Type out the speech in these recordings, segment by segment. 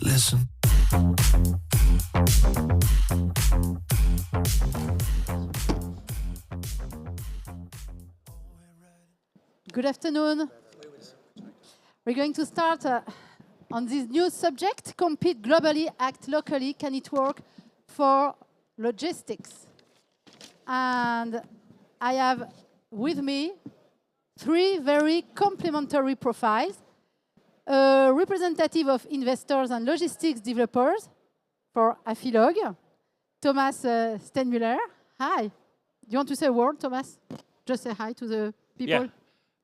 Listen. Good afternoon. We're going to start on this new subject, compete globally, act locally, can it work for logistics? And I have with me three very complementary profiles. A representative of investors and logistics developers for Afilog, Thomas Steinmüller. Hi. Do you want to say a word, Thomas? Just say hi to the people. Yeah.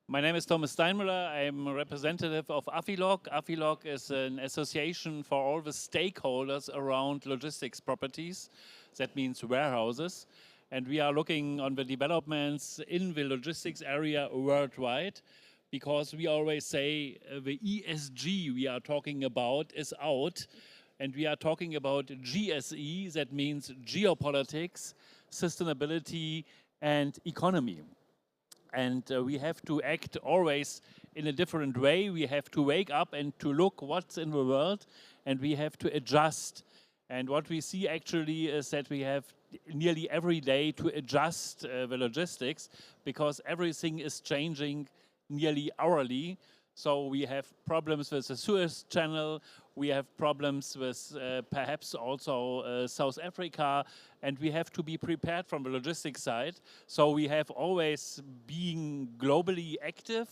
My name is Thomas Steinmüller. I'm a representative of Afilog. Afilog is an association for all the stakeholders around logistics properties. That means warehouses. And we are looking on the developments in the logistics area worldwide, because we always say the ESG we are talking about is out, and we are talking about GSE, that means geopolitics, sustainability, and economy. And we have to act always in a different way. We have to wake up and to look what's in the world, and we have to adjust. And what we see actually is that we have nearly every day to adjust the logistics, because everything is changing nearly hourly. So we have problems with the Suez Channel, we have problems with perhaps also South Africa, and we have to be prepared from the logistics side. So we have always been globally active,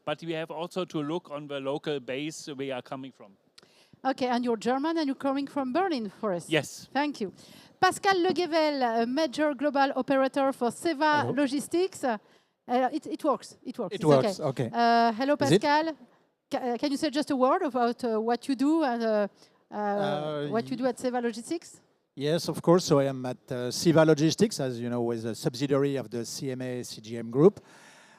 but we have also to look on the local base we are coming from. Okay, and you're German and you're coming from Berlin for us. Yes. Thank you. Pascal Leguevel, a major global operator for Seva Hello. Logistics. It works. It works. It It's works, Okay. okay. Hello, Pascal. Can you say just a word about what you do and what you do at Seva Logistics? Yes, of course. So I am at Seva Logistics, as you know, is a subsidiary of the CMA CGM Group.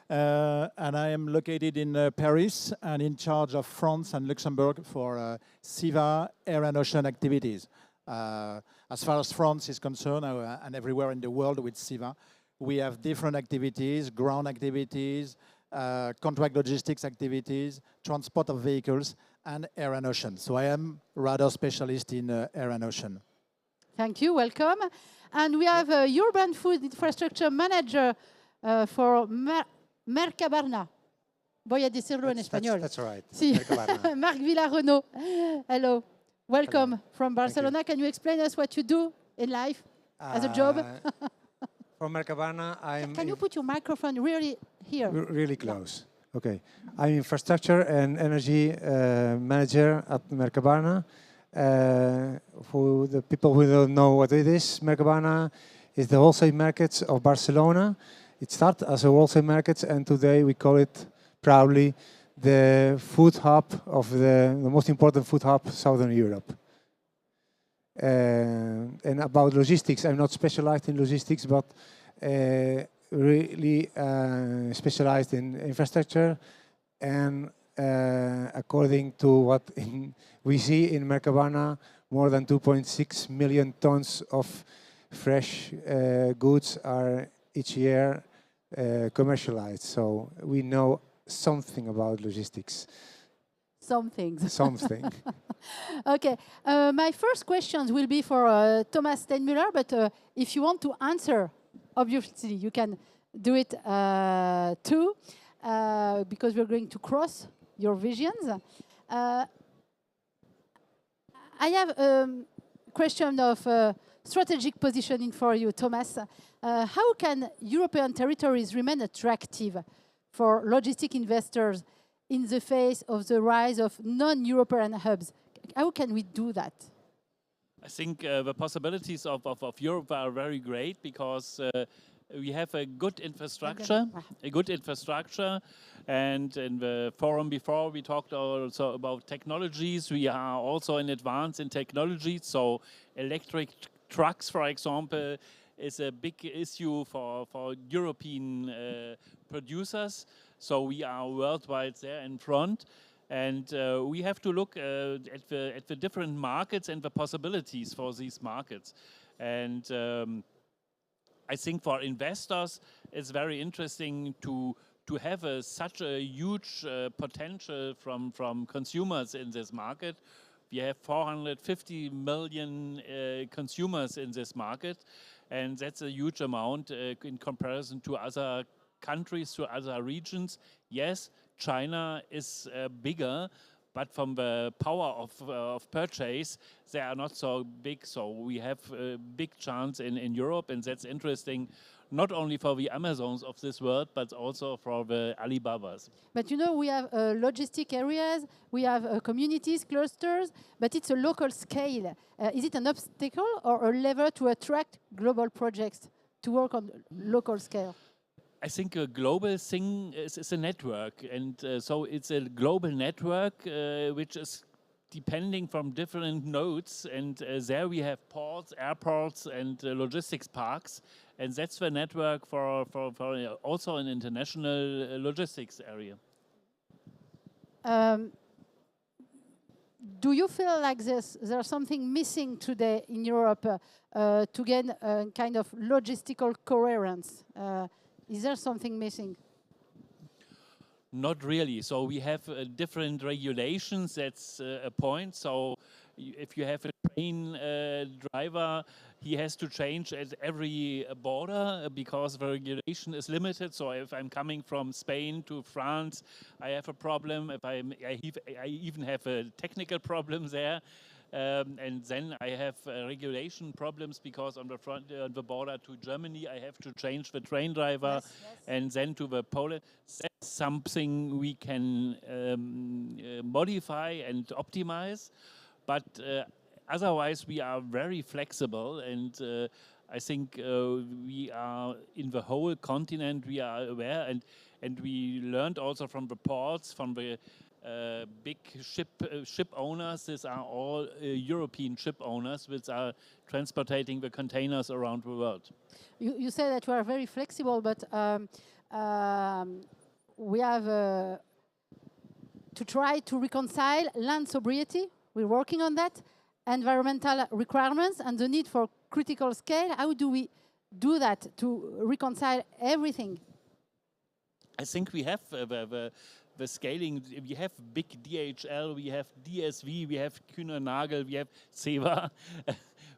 And I am located in Paris and in charge of France and Luxembourg for Seva air and ocean activities. As far as France is concerned, and everywhere in the world with Seva, we have different activities, ground activities, contract logistics activities, transport of vehicles, and air and ocean. So I am rather specialist in air and ocean. Thank you. Welcome. And we have a urban food infrastructure manager for Mercabarna. Voy a decirlo en español. That's right. Sí. Mercabarna. Marc Villarrenaud. Hello. Welcome from Barcelona. Can you explain us what you do in life as a job? From Mercabarna, Can you put your microphone really here? really close. Okay. I'm infrastructure and energy manager at Mercabarna. For the people who don't know what it is, Mercabarna is the wholesale markets of Barcelona. It started as a wholesale market, and today we call it proudly the food hub of the most important food hub, Southern Europe. And about logistics, I'm not specialized in logistics, but really specialized in infrastructure. And according to what we see in Mercabarna, more than 2.6 million tons of fresh goods are each year commercialized. So we know something about logistics. Some things. Something. Okay. My first questions will be for Thomas Steinmüller, but if you want to answer, obviously you can do it too, because we're going to cross your visions. I have a question of strategic positioning for you, Thomas. How can European territories remain attractive for logistic investors in the face of the rise of non-European hubs? How can we do that? I think the possibilities of Europe are very great, because we have a good infrastructure, and in the forum before we talked also about technologies. We are also in advance in technologies, so electric trucks, for example, is a big issue for European producers. So we are worldwide there in front. And we have to look at the different markets and the possibilities for these markets. And I think for investors, it's very interesting to have such a huge potential from consumers in this market, We have 450 million consumers in this market, and that's a huge amount in comparison to other countries, to other regions. Yes, China is bigger, but from the power of purchase, they are not so big. So we have a big chance in Europe, and that's interesting, not only for the Amazons of this world, but also for the Alibabas. But you know, we have logistic areas, we have communities, clusters, but it's a local scale. Is it an obstacle or a lever to attract global projects to work on local scale? I think a global thing is a network, and so it's a global network which is depending from different nodes, and there we have ports, airports, and logistics parks, and that's the network for also an international logistics area. Do you feel like there's something missing today in Europe to gain a kind of logistical coherence? Is there something missing? Not really. So we have different regulations. That's a point. So if you have a train driver, he has to change at every border because the regulation is limited. So if I'm coming from Spain to France, I have a problem. If I even have a technical problem there. And then I have regulation problems because on the border to Germany, I have to change the train driver, and then to the Poland. That's something we can modify and optimize, but otherwise we are very flexible, and I think we are in the whole continent. We are aware, and we learned also from the ports, from the big ship owners. These are all European ship owners which are transporting the containers around the world. You say that you are very flexible, but we have to try to reconcile land sobriety. We're working on that. Environmental requirements and the need for critical scale. How do we do that to reconcile everything? I think we have the scaling. We have big DHL, we have DSV, we have Kühne Nagel, we have Ceva.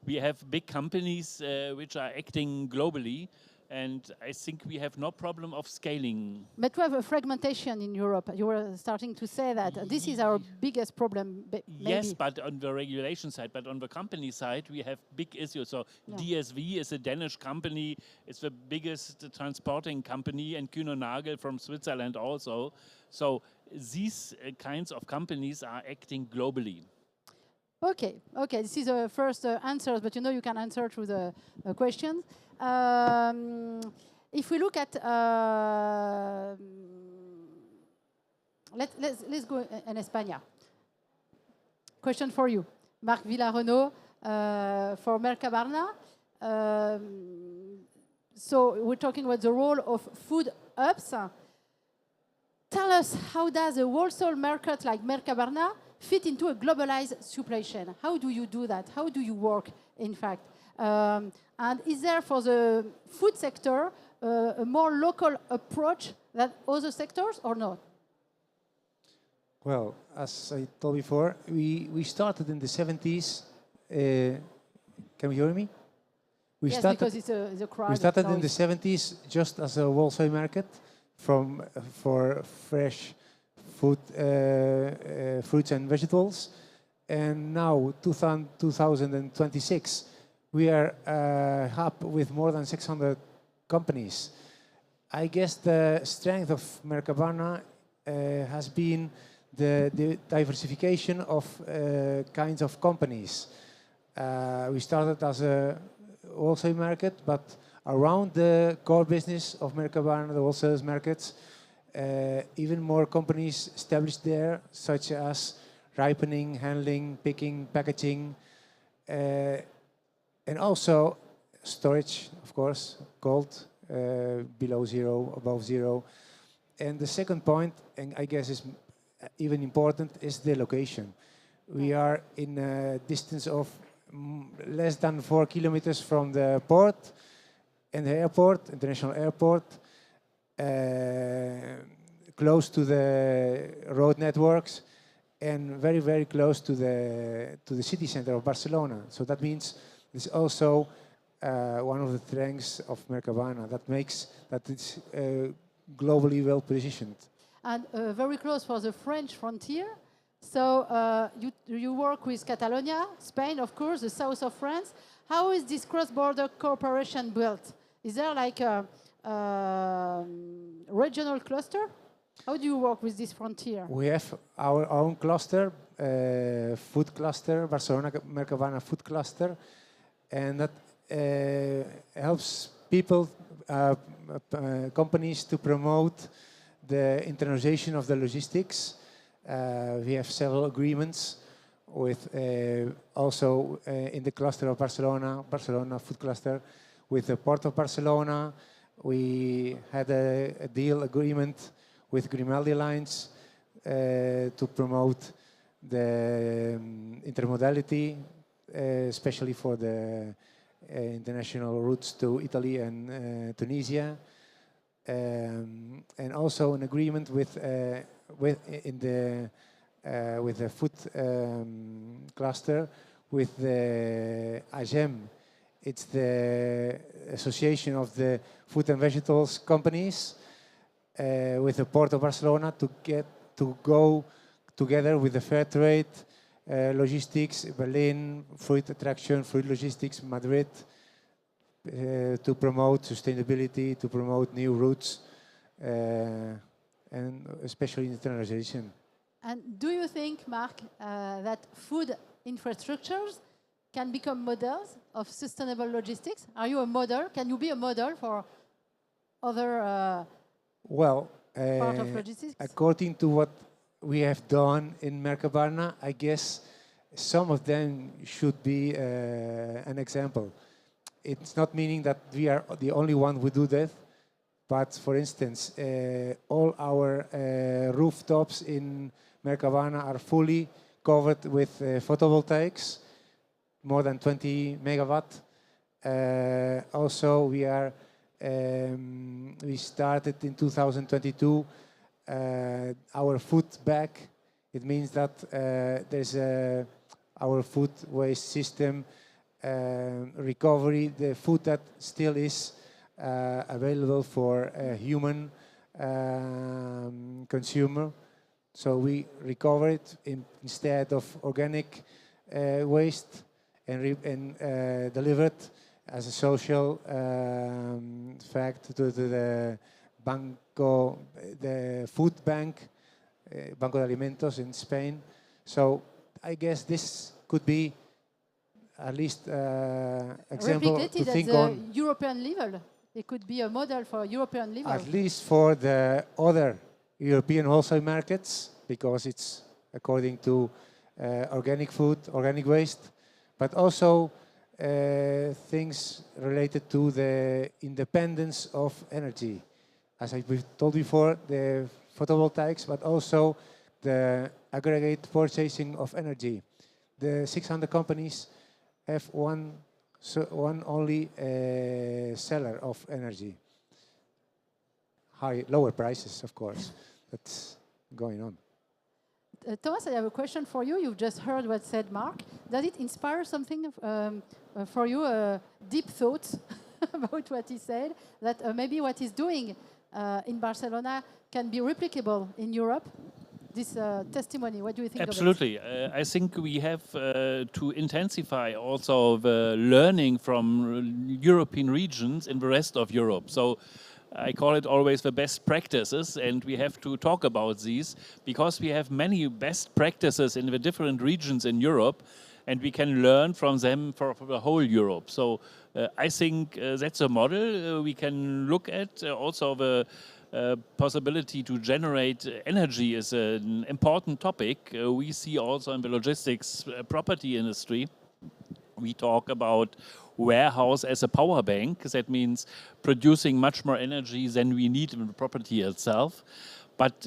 We have big companies which are acting globally, and I think we have no problem of scaling. But we have a fragmentation in Europe. You were starting to say that. This is our biggest problem, maybe. Yes, but on the regulation side, but on the company side, we have big issues. So DSV is a Danish company. It's the biggest transporting company, and Kühne Nagel from Switzerland also. So these kinds of companies are acting globally. Okay, this is the first answer, but you know you can answer through the questions. If we look at, let's go in España. Question for you, Marc Villareno, for Mercabarna. So we're talking about the role of food hubs. Tell us, how does a wholesale market like Mercabarna fit into a globalized supply chain? How do you do that? How do you work, in fact? And is there for the food sector a more local approach than other sectors or not? Well, as I told before, we started in the 70s. Can you hear me? Yes, because it's a crowd. We started in the 70s just as a wholesale market for fresh food, fruits and vegetables. And now, 2026, we are a hub with more than 600 companies. I guess the strength of Mercabarna has been the diversification of kinds of companies. We started as a wholesale market, but around the core business of Mercabarna, the wholesale markets, even more companies established there, such as ripening, handling, picking, packaging, and also storage, of course, cold, below zero, above zero. And the second point, and I guess is even important, is the location. We are in a distance of less than 4 kilometers from the port and the airport, international airport, close to the road networks, and very, very close to the city center of Barcelona. So that means it's also one of the strengths of Mercadona that makes that it's globally well positioned. And very close for the French frontier. So you work with Catalonia, Spain, of course, the south of France. How is this cross-border cooperation built? Is there like a regional cluster? How do you work with this frontier? We have our own cluster, food cluster, Barcelona Mercadona food cluster, and that helps people, companies to promote the internationalization of the logistics. We have several agreements with also in the cluster of Barcelona food cluster, with the Port of Barcelona. We had a deal agreement with Grimaldi Lines to promote the intermodality, especially for the international routes to Italy and Tunisia. And also an agreement with the food cluster with the AGEM. It's the Association of the Food and Vegetables Companies, with the Port of Barcelona to go together with the fair trade, logistics, Berlin, fruit attraction, fruit logistics, Madrid, to promote sustainability, to promote new routes, and especially internationalization. And do you think, Marc, that food infrastructures can become models of sustainable logistics? Are you a model? Can you be a model for other part of logistics? According to what we have done in Mercadona, I guess some of them should be an example. It's not meaning that we are the only one who do that, but for instance, all our rooftops in Mercadona are fully covered with photovoltaics, more than 20 megawatt. Also, we started in 2022 our food bank. It means that there's our food waste system recovery, the food that still is available for a human consumer. So we recover it instead of organic waste and deliver it as a social fact to the Banco, the food bank, Banco de Alimentos in Spain. So I guess this could be at least example to think at the on. European level. It could be a model for European level. At least for the other European wholesale markets, because it's according to organic food, organic waste, but also things related to the independence of energy. As I told before, the photovoltaics, but also the aggregate purchasing of energy. The 600 companies have one only seller of energy. Lower prices, of course. That's going on. Thomas, I have a question for you. You've just heard what said Marc. Does it inspire something for you, deep thoughts about what he said, that maybe what he's doing in Barcelona can be replicable in Europe? This testimony, what do you think Absolutely. of it? I think we have to intensify also the learning from European regions in the rest of Europe. So I call it always the best practices, and we have to talk about these because we have many best practices in the different regions in Europe, and we can learn from them for the whole Europe. So I think that's a model we can look at. Also the possibility to generate energy is an important topic. We see also in the logistics property industry, we talk about warehouse as a power bank. That means producing much more energy than we need in the property itself. But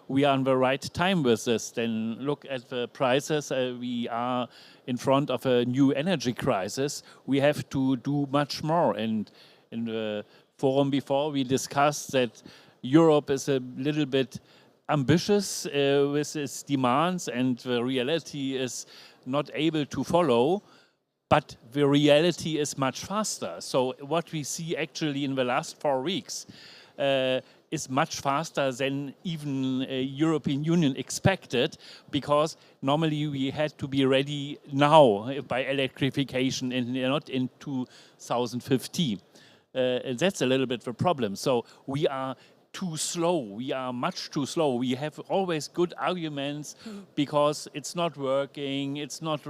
we are on the right time with this. Then look at the prices. We are in front of a new energy crisis. We have to do much more. And in the forum before, we discussed that Europe is a little bit ambitious with its demands, and the reality is not able to follow, but the reality is much faster. So what we see actually in the last 4 weeks is much faster than even European Union expected, because normally we had to be ready now by electrification and not in 2050. And that's a little bit the problem. So we are too slow. We are much too slow. We have always good arguments because it's not working, it's not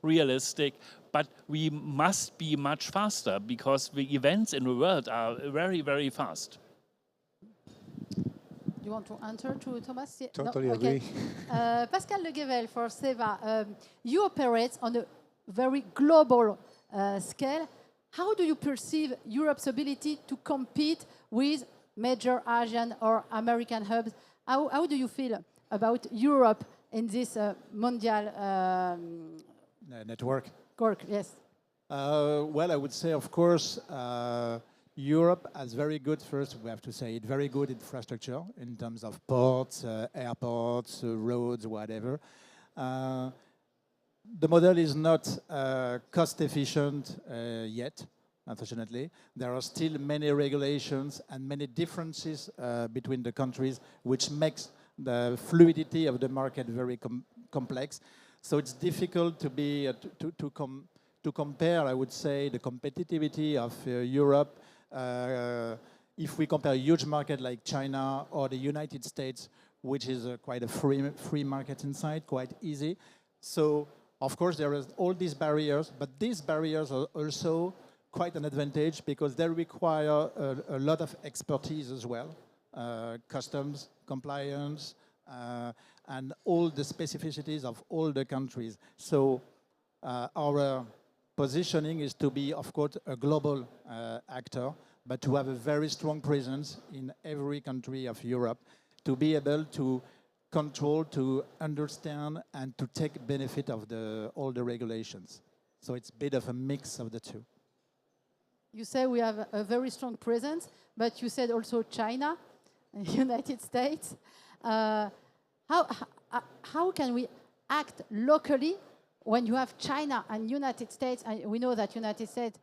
realistic, but we must be much faster because the events in the world are very, very fast. You want to answer to Thomas? Totally okay. agree. Pascal Leguevel for SEVA. You operate on a very global scale. How do you perceive Europe's ability to compete with major Asian or American hubs? How do you feel about Europe in this mondial network? Yes. Well, I would say, of course, Europe has very good, first we have to say it, very good infrastructure in terms of ports, airports, roads, whatever. The model is not cost efficient yet, unfortunately. There are still many regulations and many differences between the countries, which makes the fluidity of the market very complex. So it's difficult to be to compare, I would say, the competitivity of Europe. If we compare a huge market like China or the United States, which is quite a free market inside, quite easy. So, of course, there is all these barriers, but these barriers are also quite an advantage because they require a lot of expertise as well, customs, compliance, and all the specificities of all the countries. So our positioning is to be, of course, a global actor, but to have a very strong presence in every country of Europe, to be able to control, to understand, and to take benefit of all the regulations. So it's a bit of a mix of the two. You say we have a very strong presence, but you said also China, United States. How can we act locally when you have China and United States? And we know that United States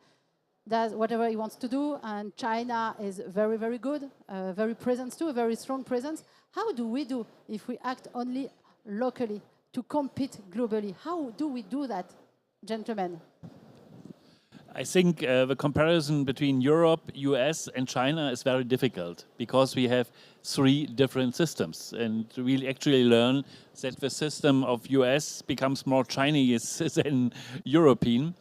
does whatever he wants to do, and China is very, very good, very present too, a very strong presence. How do we do if we act only locally to compete globally? How do we do that, gentlemen? I think the comparison between Europe, US and China is very difficult because we have 3 different systems, and we actually learn that the system of US becomes more Chinese than European.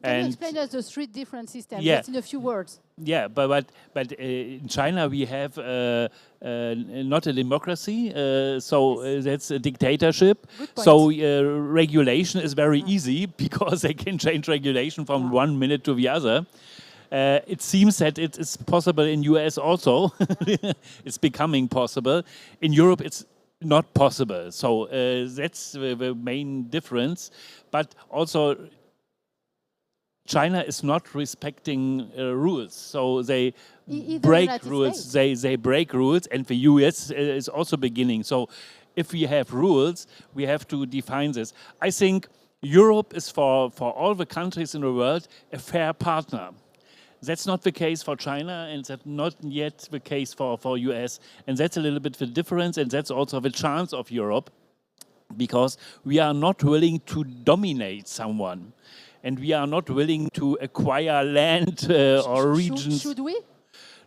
Can you explain us the 3 different systems, yeah. just in a few words? Yeah, but in China we have not a democracy, so that's a dictatorship. So regulation is very easy because they can change regulation from 1 minute to the other. It seems that it is possible in US also. It's becoming possible. In Europe it's not possible. So that's the main difference. But also China is not respecting rules, so they break rules. They break rules, and the US is also beginning. So, if we have rules, we have to define this. I think Europe is for all the countries in the world a fair partner. That's not the case for China, and that's not yet the case for US. And that's a little bit the difference, and that's also the chance of Europe, because we are not willing to dominate someone. And we are not willing to acquire land or regions. Should we?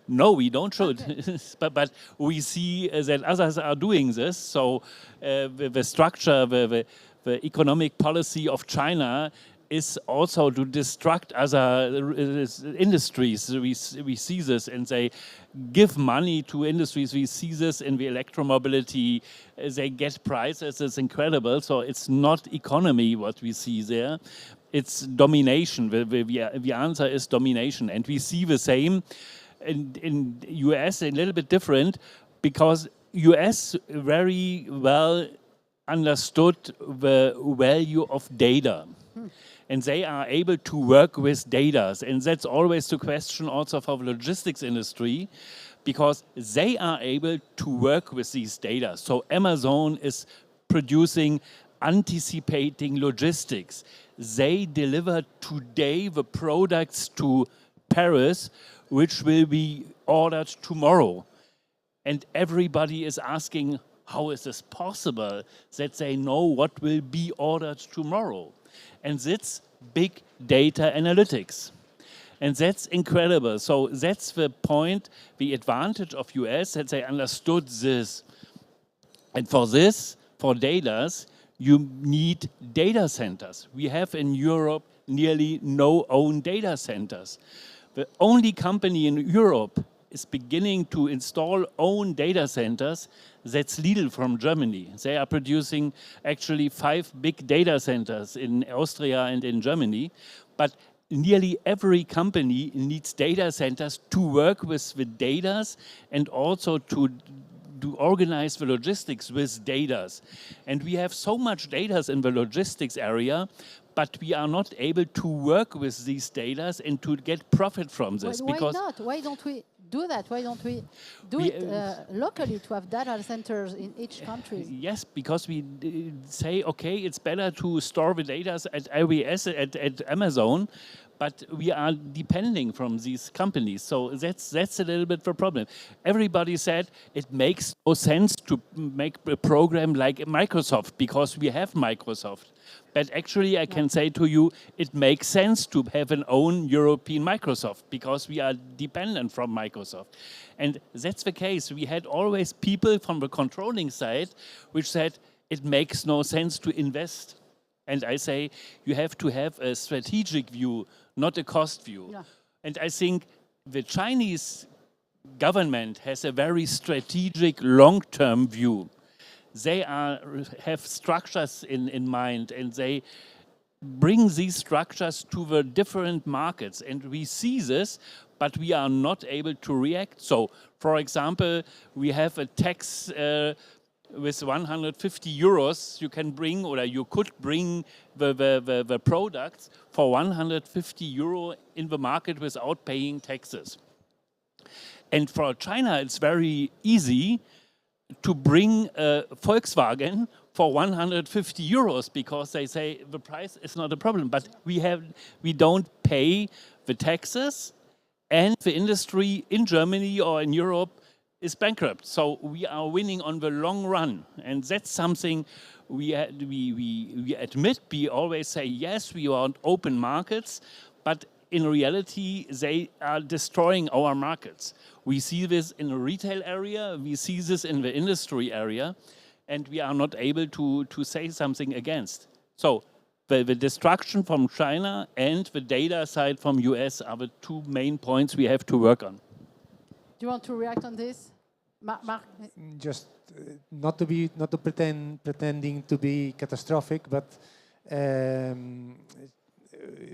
No, we don't should. Okay. but we see that others are doing this. So the structure, the economic policy of China is also to destruct other industries. We see this, and they give money to industries. We see this in the electromobility. They get prices. It's incredible. So it's not economy what we see there. It's domination. The answer is domination. And we see the same in US, a little bit different, because US very well understood the value of data. And they are able to work with data. And that's always the question also for the logistics industry, because they are able to work with these data. So Amazon is producing anticipating logistics. They deliver today the products to Paris, which will be ordered tomorrow. And everybody is asking, how is this possible that they know what will be ordered tomorrow? And that's big data analytics. And that's incredible. So that's the point, the advantage of US, that they understood this. And for this, for data, you need data centers. We have in Europe nearly no own data centers. The only company in Europe is beginning to install own data centers. That's Lidl from Germany. They are producing actually 5 big data centers in Austria and in Germany. But nearly every company needs data centers to work with the data and also to organize the logistics with data. And we have so much data in the logistics area, but we are not able to work with these data and to get profit from this. Why because not? Why don't we do that? Why don't we do it locally to have data centers in each country? Yes, because we say, okay, it's better to store the data at AWS, at Amazon, but we are depending from these companies. So that's a little bit the problem. Everybody said it makes no sense to make a program like Microsoft because we have Microsoft. But actually, I can say to you, it makes sense to have an own European Microsoft because we are dependent from Microsoft. And that's the case. We had always people from the controlling side which said it makes no sense to invest. And I say you have to have a strategic view, not a cost view. Yeah. And I think the Chinese government has a very strategic long-term view. They have structures in mind, and they bring these structures to the different markets. And we see this, but we are not able to react. So, for example, we have a tax with 150 euros. You can bring, or you could bring the products for 150 euro in the market without paying taxes. And for China, it's very easy to bring a Volkswagen for 150 euros because they say the price is not a problem. But we don't pay the taxes, and the industry in Germany or in Europe is bankrupt. So we are winning on the long run, and that's something we admit. We always say yes, we want open markets, but in reality, they are destroying our markets. We see this in the retail area, we see this in the industry area, and we are not able to say something against. So the destruction from China and the data side from US are the 2 main points we have to work on. Do you want to react on this? Mark? Just not to pretending to be catastrophic, but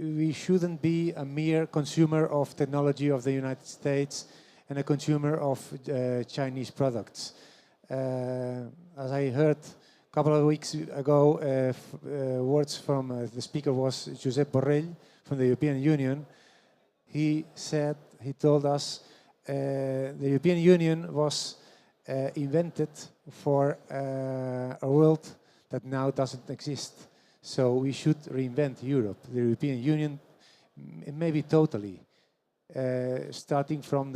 we shouldn't be a mere consumer of technology of the United States and a consumer of Chinese products. As I heard a couple of weeks ago, words from the speaker was Josep Borrell from the European Union. He told us the European Union was invented for a world that now doesn't exist. So we should reinvent Europe, the European Union, maybe totally, starting from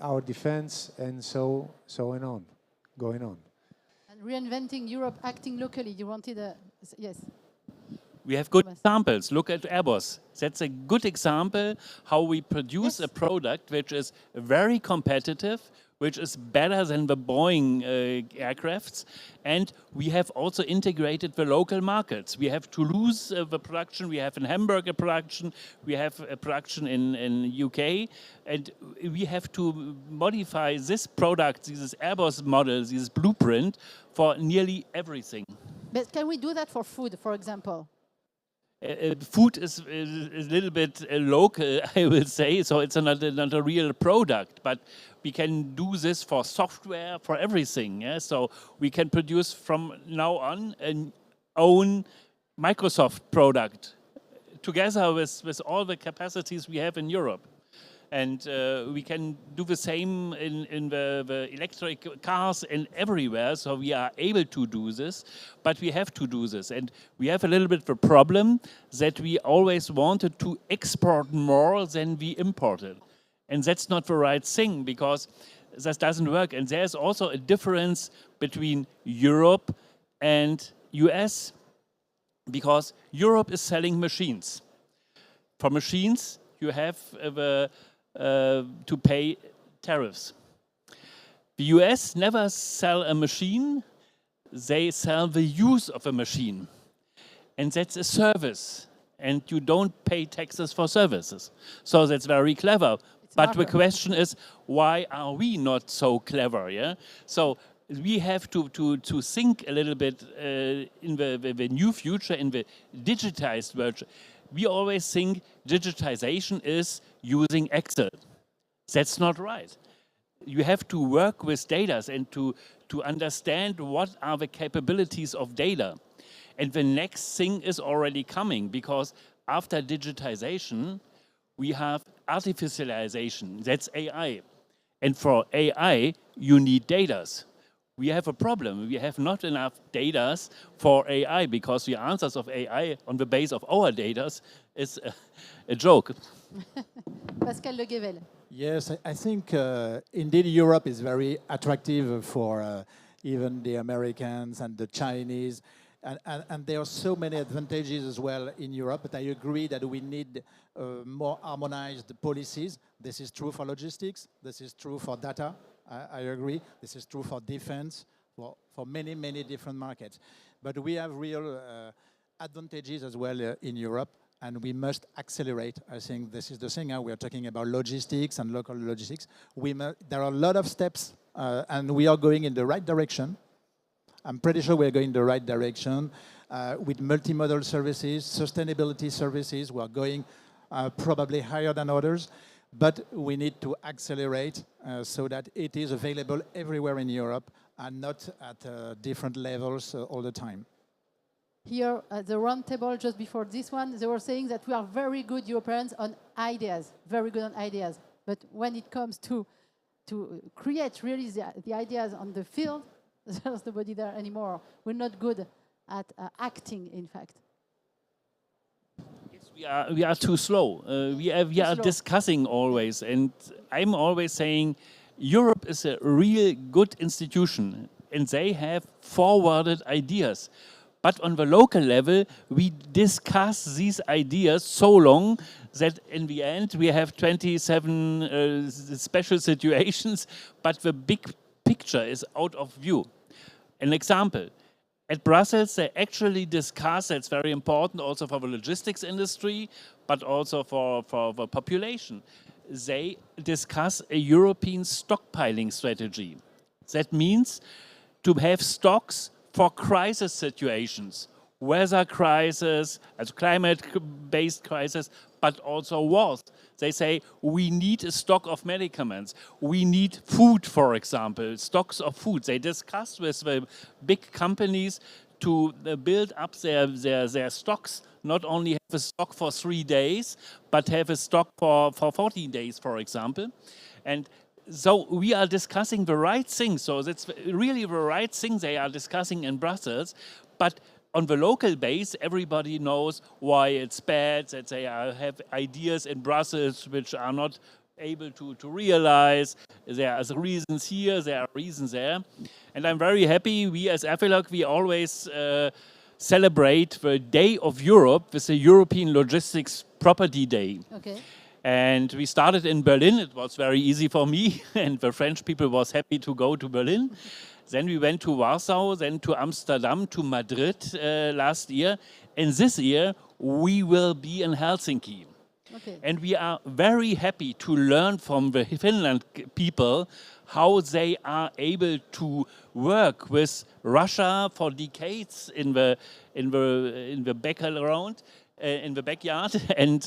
our defense and so on, going on. And reinventing Europe, acting locally. You wanted a yes. We have good examples. Look at Airbus. That's a good example how we produce a product which is very competitive, which is better than the Boeing aircrafts. And we have also integrated the local markets. We have Toulouse, the production, we have in Hamburg a production, we have a production in UK. And we have to modify this product, this Airbus model, this blueprint for nearly everything. But can we do that for food, for example? Food is a little bit local, I will say, so it's not a real product, but we can do this for software, for everything. Yeah? So we can produce from now on an own Microsoft product together with all the capacities we have in Europe. And we can do the same in the electric cars and everywhere, so we are able to do this, but we have to do this. And we have a little bit of a problem that we always wanted to export more than we imported. And that's not the right thing, because that doesn't work. And there's also a difference between Europe and US, because Europe is selling machines. For machines, you have to pay tariffs. The US never sell a machine, they sell the use of a machine. And that's a service. And you don't pay taxes for services. So that's very clever. But the question is, why are we not so clever? Yeah? So we have to think a little bit in the new future, in the digitized version. We always think digitization is using Excel. That's not right. You have to work with data and to understand what are the capabilities of data. And the next thing is already coming, because after digitization, we have artificialization. That's AI. And for AI, you need data. We have a problem. We have not enough data for AI, because the answers of AI on the base of our data is a joke. Pascal Le Guével. Yes, I think indeed Europe is very attractive for even the Americans and the Chinese. And there are so many advantages as well in Europe, but I agree that we need more harmonized policies. This is true for logistics, this is true for data, I agree. This is true for defense, for many, many different markets. But we have real advantages as well in Europe, and we must accelerate. I think this is the thing. We are talking about logistics and local logistics. There are a lot of steps, and we are going in the right direction. I'm pretty sure we're going in the right direction with multimodal services, sustainability services. We're going probably higher than others, but we need to accelerate so that it is available everywhere in Europe and not at different levels all the time. Here at the round table, just before this one, they were saying that we are very good Europeans on ideas, very good on ideas. But when it comes to create really the ideas on the field, there's nobody there anymore. We're not good at acting, in fact. Yes, we are too slow. We are discussing always, and I'm always saying Europe is a real good institution, and they have forwarded ideas. But on the local level, we discuss these ideas so long that in the end we have 27 special situations, but the big picture is out of view. An example, at Brussels they actually discuss, that's very important also for the logistics industry, but also for the population. They discuss a European stockpiling strategy. That means to have stocks for crisis situations, weather crisis, as climate-based crisis, but also wars. They say we need a stock of medicaments. We need food, for example, stocks of food. They discuss with the big companies to build up their stocks, not only have a stock for 3 days, but have a stock for 14 days, for example. And so we are discussing the right thing. So that's really the right thing they are discussing in Brussels. But on the local base, everybody knows why it's bad, that they have ideas in Brussels which are not able to realize. There are reasons here, there are reasons there. And I'm very happy, we as Afilog, we always celebrate the Day of Europe with the European Logistics Property Day. Okay. And we started in Berlin. It was very easy for me, and the French people was happy to go to Berlin. Then we went to Warsaw, then to Amsterdam, to Madrid last year. And this year, we will be in Helsinki. Okay. And we are very happy to learn from the Finland people how they are able to work with Russia for decades in the background. In the backyard, and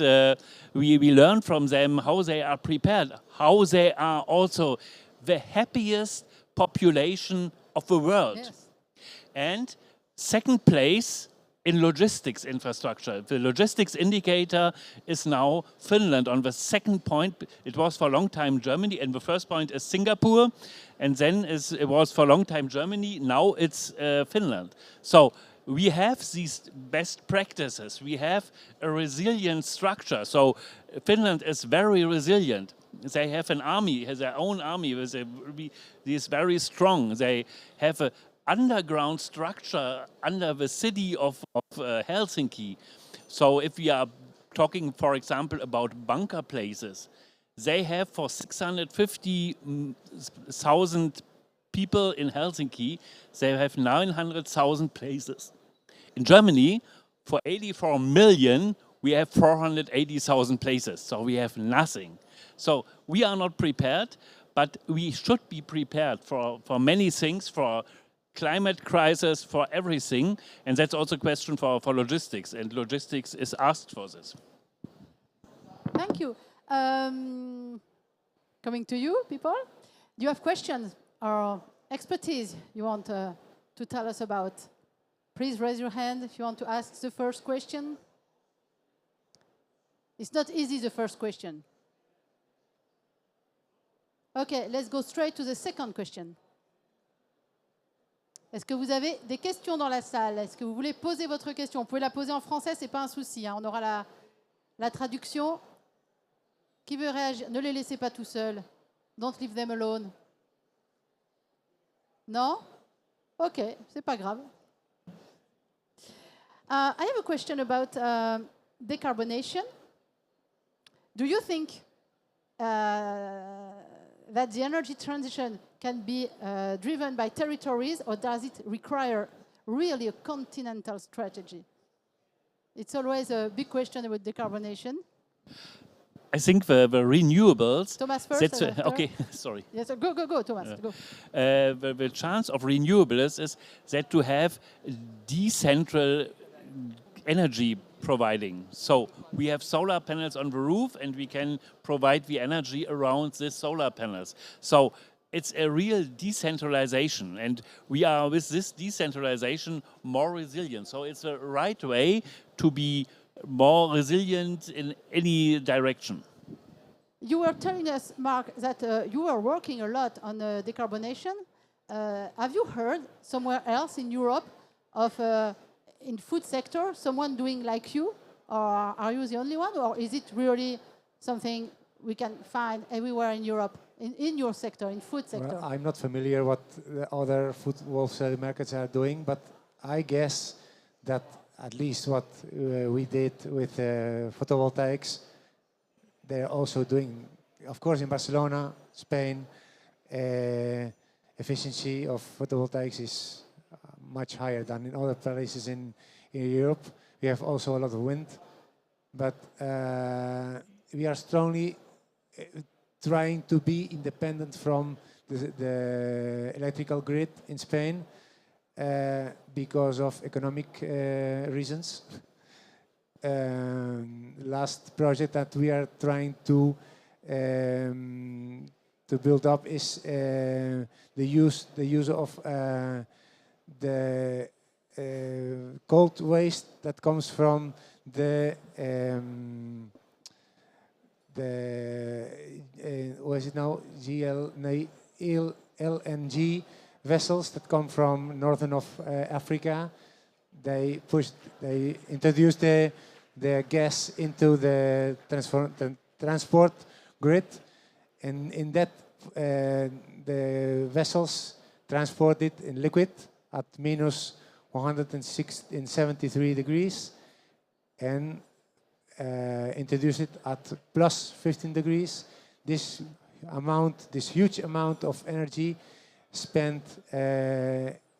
we learn from them how they are prepared, how they are also the happiest population of the world. Yes. And second place in logistics infrastructure. The logistics indicator is now Finland. On the second point, it was for a long time Germany, and the first point is Singapore, and then it was for a long time Germany, now it's Finland. So we have these best practices, we have a resilient structure. So Finland is very resilient. They have an army, has their own army, is very strong. They have a underground structure under the city of Helsinki. So if we are talking, for example, about bunker places, they have for 650,000 people in Helsinki, they have 900,000 places. In Germany, for 84 million, we have 480,000 places, so we have nothing. So we are not prepared, but we should be prepared for many things, for climate crisis, for everything, and that's also a question for logistics, and logistics is asked for this. Thank you. Coming to you, people. Do you have questions or expertise you want to tell us about? Please raise your hand if you want to ask the first question. It's not easy, the first question. Okay, let's go straight to the second question. Est-ce que vous avez des questions dans la salle? Est-ce que vous voulez poser votre question? Vous pouvez la poser en français, c'est pas un souci, hein. On aura la traduction. Qui veut réagir? Ne les laissez pas tout seuls. Don't leave them alone. Non? Ok, c'est pas grave. I have a question about decarbonation. Do you think that the energy transition can be driven by territories, or does it require really a continental strategy? It's always a big question about decarbonation. I think the renewables. Thomas first. Okay, sorry. Yes, go, Thomas. Go. The chance of renewables is that to have decentral energy providing. So we have solar panels on the roof, and we can provide the energy around these solar panels. So it's a real decentralization, and we are, with this decentralization, more resilient. So it's the right way to be more resilient in any direction. You were telling us, Mark, that you are working a lot on decarbonation. Have you heard somewhere else in Europe of in food sector someone doing like you, or are you the only one, or is it really something we can find everywhere in Europe, in your sector, in food sector? Well, I'm not familiar what the other food wholesale markets are doing, but I guess that at least what we did with photovoltaics, they're also doing. Of course, in Barcelona, Spain, efficiency of photovoltaics is much higher than in other places in Europe. We have also a lot of wind, but we are strongly trying to be independent from the electrical grid in Spain because of economic reasons. Last project that we are trying to build up is the use of the cold waste that comes from the what is it now? LNG vessels that come from northern of Africa. They introduce the gas into the transport grid, and in that the vessels transport it in liquid at minus 173 degrees and introduce it at plus 15 degrees. This huge amount of energy spent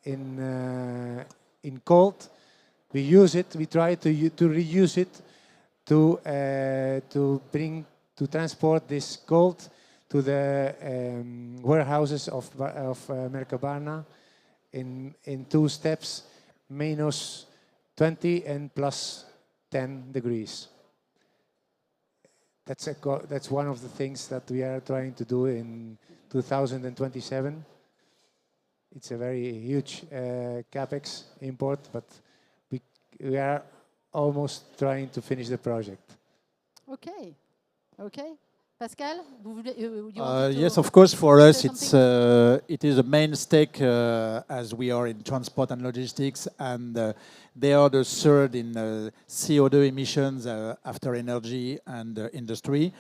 in cold, we use it. We try to reuse it to transport this cold to the warehouses of Mercabarna in 2 steps, minus 20 and plus 10 degrees. That's one of the things that we are trying to do in 2027. It's a very huge capex import, but we are almost trying to finish the project. Okay. Okay. Pascal, vous voulez, you yes, of course. For us, say it is a main stake as we are in transport and logistics, and they are the third in CO2 emissions after energy and industry.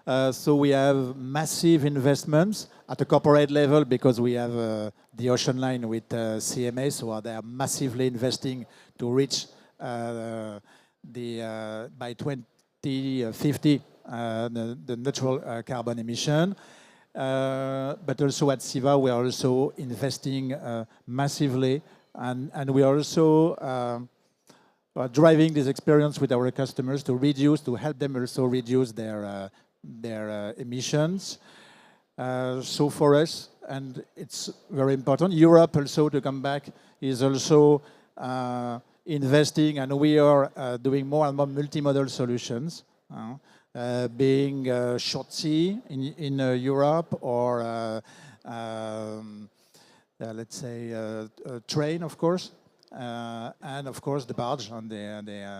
So we have massive investments at a corporate level because we have the ocean line with CMA, so they are massively investing to reach by 2050 the neutral carbon emission. But also at SIVA, we are also investing massively, and we are also driving this experience with our customers to help them also reduce their emissions. So for us, and it's very important, Europe also, to come back, is also investing, and we are doing more and more multimodal solutions, being short sea in Europe, or let's say a train, of course, and of course the barge on the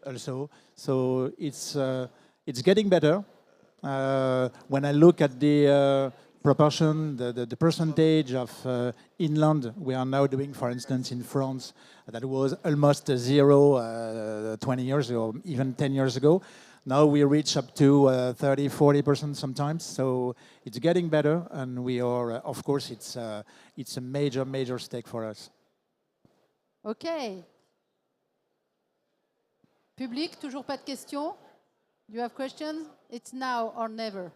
also. So it's getting better. When I look at the proportion, the percentage of inland we are now doing, for instance, in France, that was almost zero 20 years ago, even 10 years ago. Now we reach up to 30-40% sometimes. So it's getting better, and we are, of course, it's a major stake for us. Okay. Public, toujours pas de questions? Do you have questions? It's now or never.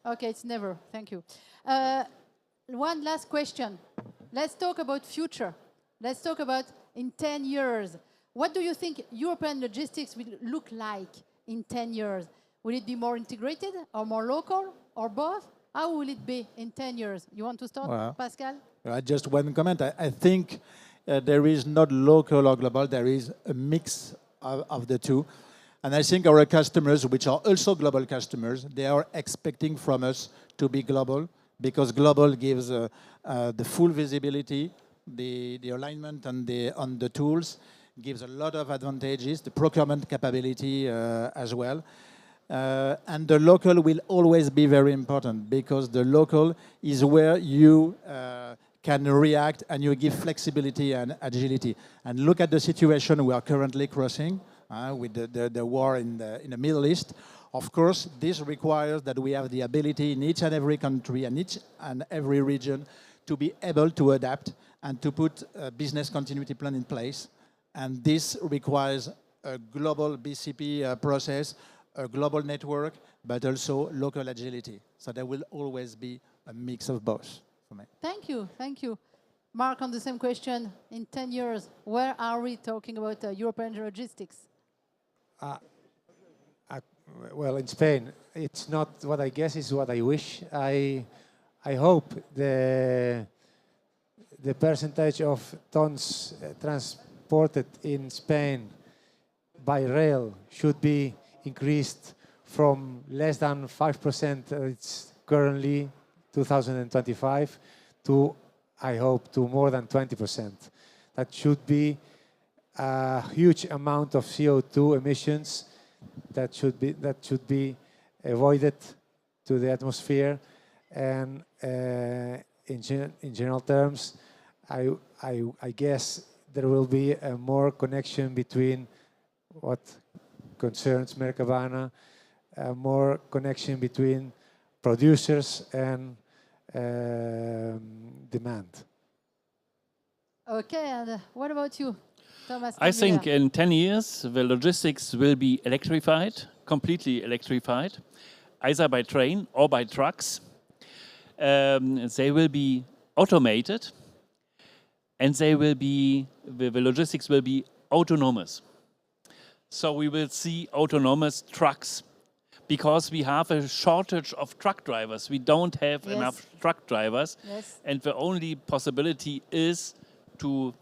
Okay, it's never. Thank you. One last question. Let's talk about future. Let's talk about in 10 years. What do you think European logistics will look like in 10 years? Will it be more integrated or more local or both? How will it be in 10 years? You want to start, Pascal? Just one comment. I think there is not local or global. There is a mix of the two. And I think our customers, which are also global customers, they are expecting from us to be global, because global gives the full visibility, the alignment on the tools, gives a lot of advantages, the procurement capability as well. And the local will always be very important, because the local is where you can react and you give flexibility and agility. And look at the situation we are currently crossing with the war in the Middle East. Of course, this requires that we have the ability in each and every country and each and every region to be able to adapt and to put a business continuity plan in place. And this requires a global BCP process, a global network, but also local agility. So there will always be a mix of both for me. Thank you. Thank you. Mark, on the same question, in 10 years, where are we talking about European logistics? Well, in Spain, it's not what I guess, it's what I wish. I hope the percentage of tons transported in Spain by rail should be increased from less than 5%, it's currently 2025, to, I hope, to more than 20%. That should be a huge amount of CO2 emissions that should be avoided to the atmosphere. And in general terms, I guess there will be a more connection between what concerns Mercabana, more connection between producers and demand. Okay, and what about you, Thomas? I think in 10 years, the logistics will be electrified, completely electrified, either by train or by trucks. They will be automated, and the logistics will be autonomous. So we will see autonomous trucks, because we have a shortage of truck drivers. We don't have enough truck drivers, and the only possibility is to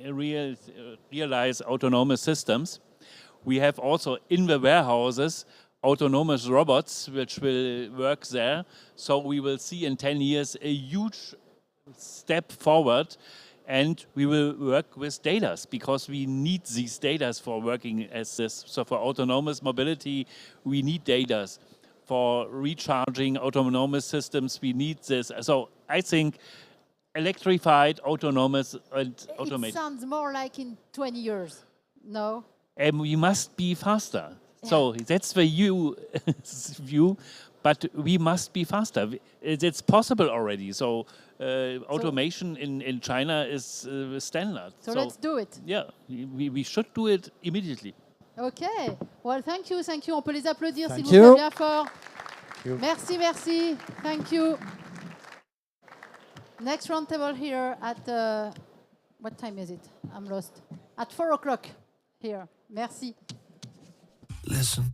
realize autonomous systems. We have also in the warehouses autonomous robots which will work there. So we will see in 10 years a huge step forward And we will work with data because we need these data for working as this. So for autonomous mobility, we need data. For recharging autonomous systems, we need this. So I think electrified, autonomous, and automated. It sounds more like in 20 years. No? And we must be faster. So that's the view, but we must be faster. It's possible already. So automation in China is standard. So let's do it. Yeah, we should do it immediately. Okay. Well, thank you. On peut les applaudir s'il Thank vous plaît you. bien fort. you. Merci. Thank you. Next round table here at, what time is it? I'm lost. At 4 o'clock here. Merci. Listen.